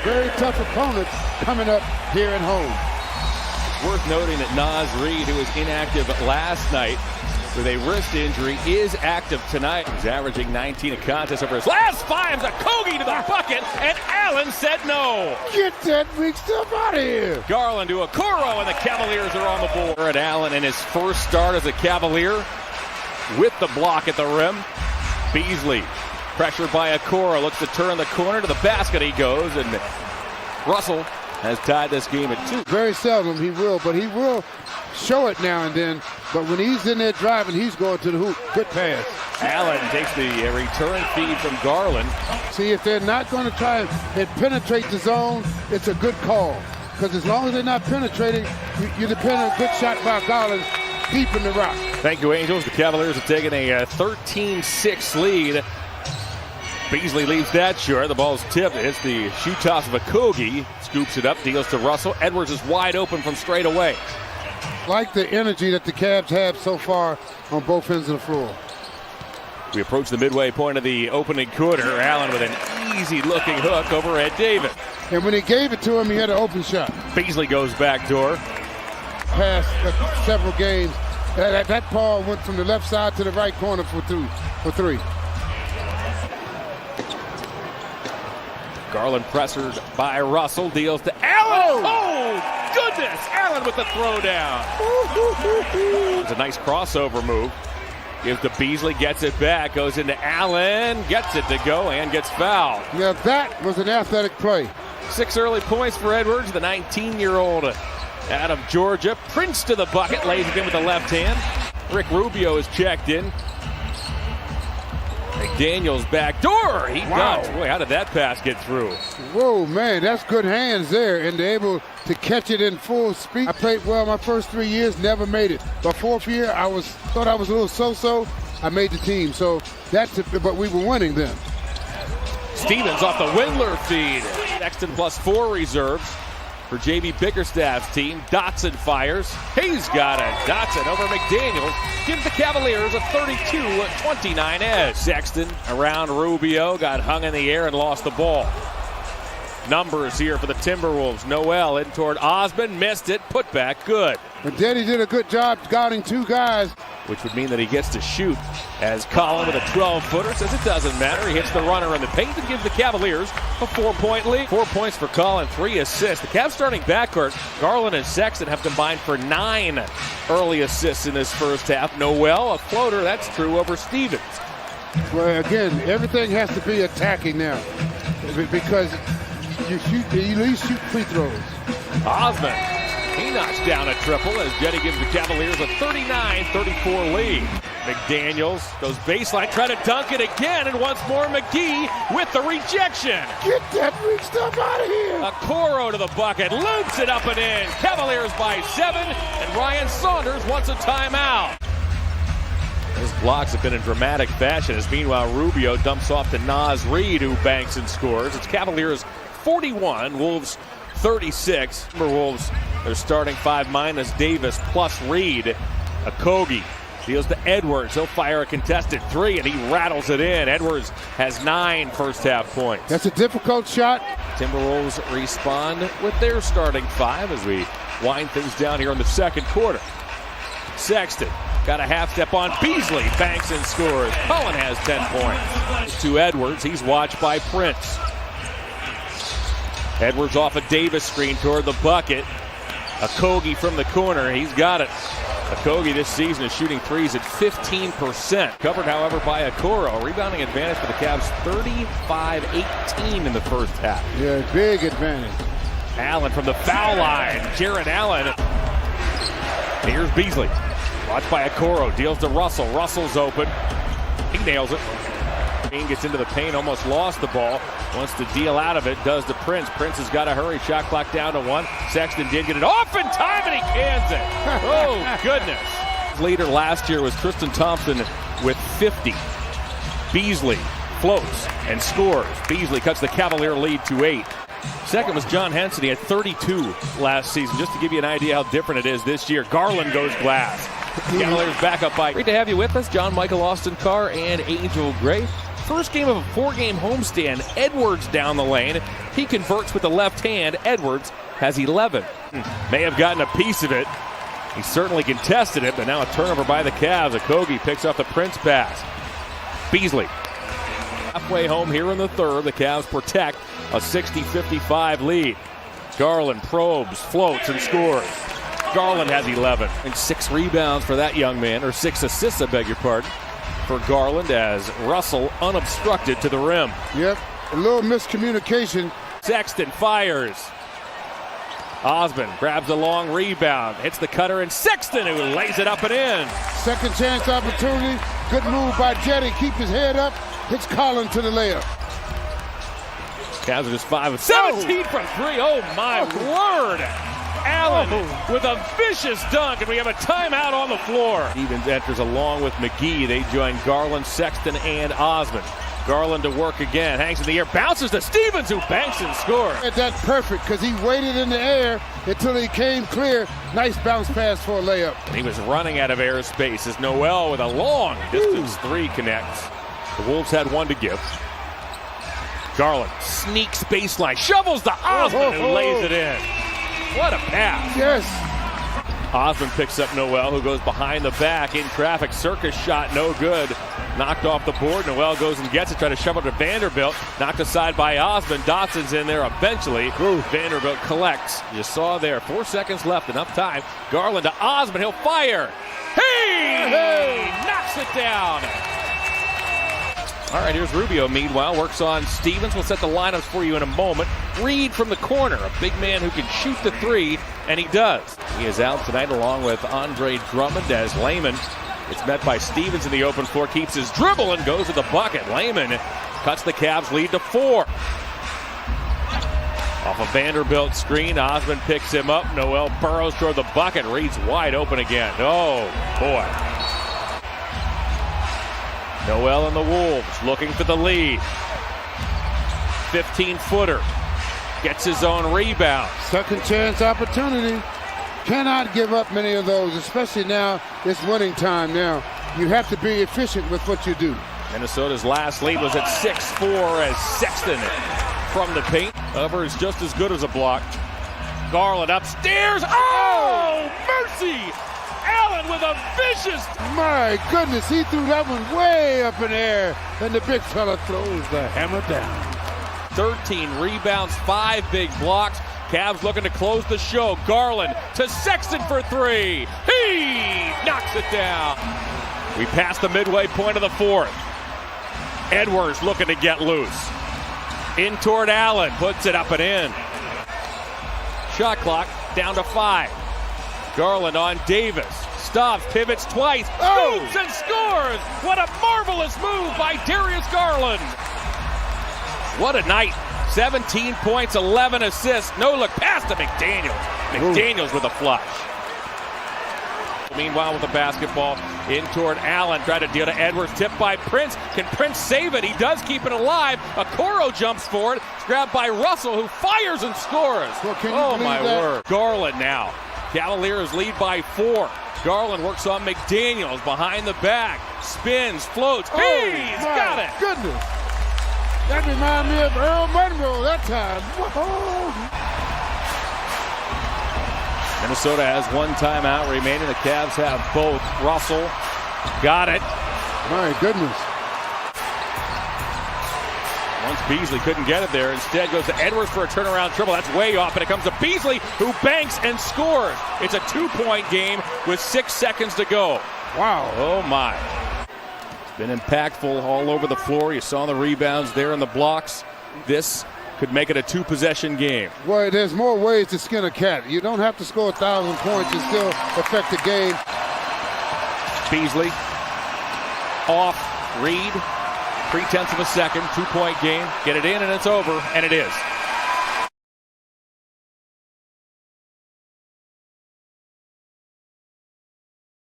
very tough opponents coming up here at home. Worth noting that Naz Reid, who was inactive last night with a wrist injury, is active tonight. He's averaging 19 a contest over his last 5. A Kogi to the bucket, and Allen said no. Get that weak stuff out of here. Garland to Okoro, and the Cavaliers are on the board. At Allen in his first start as a Cavalier with the block at the rim. Beasley, pressured by Okoro, looks to turn the corner. To the basket he goes, and Russell has tied this game at 2. Very seldom he will, but he will show it now and then. But when he's in there driving, he's going to the hoop. Good pass. Allen takes the return feed from Garland. See, if they're not going to try and penetrate the zone, it's a good call. Because as long as they're not penetrating, you depend on a good shot by Garland deep in the rock. Thank you, Angels. The Cavaliers have taken a 13-6 lead. Beasley leaves that short. The ball's tipped. It hits the shoe toss of Kogi. Scoops it up, deals to Russell. Edwards is wide open from straight away. Like the energy that the Cavs have so far on both ends of the floor. We approach the midway point of the opening quarter. Allen with an easy-looking hook over Ed Davis. And when he gave it to him, he had an open shot. Beasley goes back door. Past several games, that ball went from the left side to the right corner for three. Garland pressured by Russell, deals to Allen. Oh, goodness! Allen with the throwdown. It's a nice crossover move. Gives to Beasley, gets it back, goes into Allen, gets it to go, and gets fouled. Yeah, that was an athletic play. 6 early points for Edwards, the 19-year-old out of Georgia. Prince to the bucket, lays it in with the left hand. Rick Rubio is checked in. McDaniels back door. He dunked. Boy, how did that pass get through? Whoa, man, that's good hands there, and they're able to catch it in full speed. I played well my first 3 years, never made it. My 4th year, thought I was a little so-so. I made the team, so but we were winning then. Stevens off the Windler feed. Sexton +4 reserves for J.B. Bickerstaff's team. Dotson fires. He's got it. Dotson over McDaniels gives the Cavaliers a 32-29 edge. Sexton around Rubio, got hung in the air and lost the ball. Numbers here for the Timberwolves. Noel in toward Osmond, missed it, put back, good. But Daddy did a good job guarding 2 guys. Which would mean that he gets to shoot, as Collin with a 12-footer says it doesn't matter. He hits the runner in the paint and gives the Cavaliers a 4-point lead. 4 points for Collin, 3 assists. The Cavs starting backcourt, Garland and Sexton have combined for 9 early assists in this first half. Noel, a floater, that's true over Stevens. Well, again, everything has to be attacking now because you at least shoot free throws. Osmond, he knocks down a triple as Jetty gives the Cavaliers a 39-34 lead. McDaniels goes baseline, try to dunk it again, and once more McGee with the rejection. Get that weak stuff out of here. Okoro to the bucket, loops it up and in. Cavaliers by 7, and Ryan Saunders wants a timeout. His blocks have been in dramatic fashion as meanwhile Rubio dumps off to Naz Reid, who banks and scores. It's Cavaliers 41, Wolves 36. Timberwolves, they're starting 5 minus Davis plus Reid. Kogi deals to Edwards. He'll fire a contested 3, and he rattles it in. Edwards has 9 first-half points. That's a difficult shot. Timberwolves respond with their starting 5 as we wind things down here in the second quarter. Sexton got a half step on Beasley, banks and scores. Collin has 10 points. To Edwards, he's watched by Prince. Edwards off a Davis screen toward the bucket. Kogi from the corner, he's got it. Kogi this season is shooting threes at 15%. Covered, however, by Okoro. Rebounding advantage for the Cavs, 35-18 in the first half. Yeah, big advantage. Allen from the foul line. Jared Allen. And here's Beasley. Watched by Okoro. Deals to Russell. Russell's open. He nails it. Gets into the paint, almost lost the ball. Wants to deal out of it, does to Prince. Prince has got to hurry, shot clock down to 1. Sexton did get it off in time, and he cans it. Oh, goodness. Leader last year was Tristan Thompson with 50. Beasley floats and scores. Beasley cuts the Cavalier lead to 8. Second was John Henson. He had 32 last season. Just to give you an idea how different it is this year. Garland goes glass. Cavaliers back up by. Great to have you with us, John Michael Austin Carr and Angel Gray. first game of a 4-game homestand. Edwards down the lane. He converts with the left hand. Edwards has 11. May have gotten a piece of it. He certainly contested it, but now a turnover by the Cavs. Okogie picks up the Prince pass. Beasley. Halfway home here in the third. The Cavs protect a 60-55 lead. Garland probes, floats, and scores. Garland has 11. And 6 rebounds for that young man, or 6 assists, I beg your pardon, for Garland as Russell unobstructed to the rim. Yep, a little miscommunication. Sexton fires. Osmond grabs a long rebound, hits the cutter, and Sexton, who lays it up and in. Second chance opportunity. Good move by Jetty. Keep his head up. Hits Collins to the layup. Cavs are just 5 of 17 from 3. Oh, my word. Allen with a vicious dunk, and we have a timeout on the floor. Stevens enters along with McGee. They join Garland, Sexton, and Osmond. Garland to work again, hangs in the air, bounces to Stevens, who banks and scores. That's perfect, because he waited in the air until he came clear. Nice bounce pass for a layup. He was running out of airspace as Noel with a long distance 3 connects. The Wolves had 1 to give. Garland sneaks baseline, shovels to Osmond, who lays it in. What a pass. Yes. Osmond picks up Noel, who goes behind the back in traffic. Circus shot, no good. Knocked off the board. Noel goes and gets it, trying to shove it to Vanderbilt. Knocked aside by Osmond. Dotson's in there eventually. Vanderbilt collects. You saw there, 4 seconds left, enough time. Garland to Osmond, he'll fire. Hey! Knocks it down. All right, here's Rubio, meanwhile, works on Stevens. We'll set the lineups for you in a moment. Reed from the corner, a big man who can shoot the 3, and he does. He is out tonight along with Andre Drummond as Layman. It's met by Stevens in the open floor, keeps his dribble and goes to the bucket. Layman cuts the Cavs lead to 4. Off a Vanderbilt screen, Osmond picks him up. Noel burrows toward the bucket. Reed's wide open again. Oh, boy. Noel and the Wolves looking for the lead. 15-footer. Gets his own rebound. Second chance opportunity. Cannot give up many of those, especially now. It's winning time now. You have to be efficient with what you do. Minnesota's last lead was at 6-4 as Sexton from the paint. However, is just as good as a block. Garland upstairs. Oh, mercy! Allen with a vicious. My goodness, he threw that one way up in the air, and the big fella throws the hammer down. 13 rebounds, 5 big blocks. Cavs looking to close the show. Garland to Sexton for 3. He knocks it down. We passed the midway point of the 4th. Edwards looking to get loose. In toward Allen, puts it up and in. Shot clock down to 5. Garland on Davis. Stops, pivots twice, scoops and scores! What a marvelous move by Darius Garland. What a night. 17 points, 11 assists. No look pass to McDaniels. McDaniels with a flush. Meanwhile with the basketball in toward Allen. Tried to deal to Edwards. Tipped by Prince. Can Prince save it? He does keep it alive. Okoro jumps forward. It's grabbed by Russell, who fires and scores. Well, oh my word. Garland now. Cavaliers lead by 4. Garland works on McDaniels behind the back. Spins, floats. He's got it. Goodness. That reminds me of Earl Monroe that time. Whoa. Minnesota has 1 timeout remaining. The Cavs have both. Russell got it. My goodness. Once Beasley couldn't get it there, instead goes to Edwards for a turnaround triple. That's way off, and it comes to Beasley, who banks and scores. It's a 2-point game with 6 seconds to go. Wow. Oh, my. It's been impactful all over the floor. You saw the rebounds there in the blocks. This could make it a 2-possession game. Well, there's more ways to skin a cat. You don't have to score 1,000 points and still affect the game. Beasley off Reed. 0.3 of a second, 2-point game. Get it in and it's over, and it is.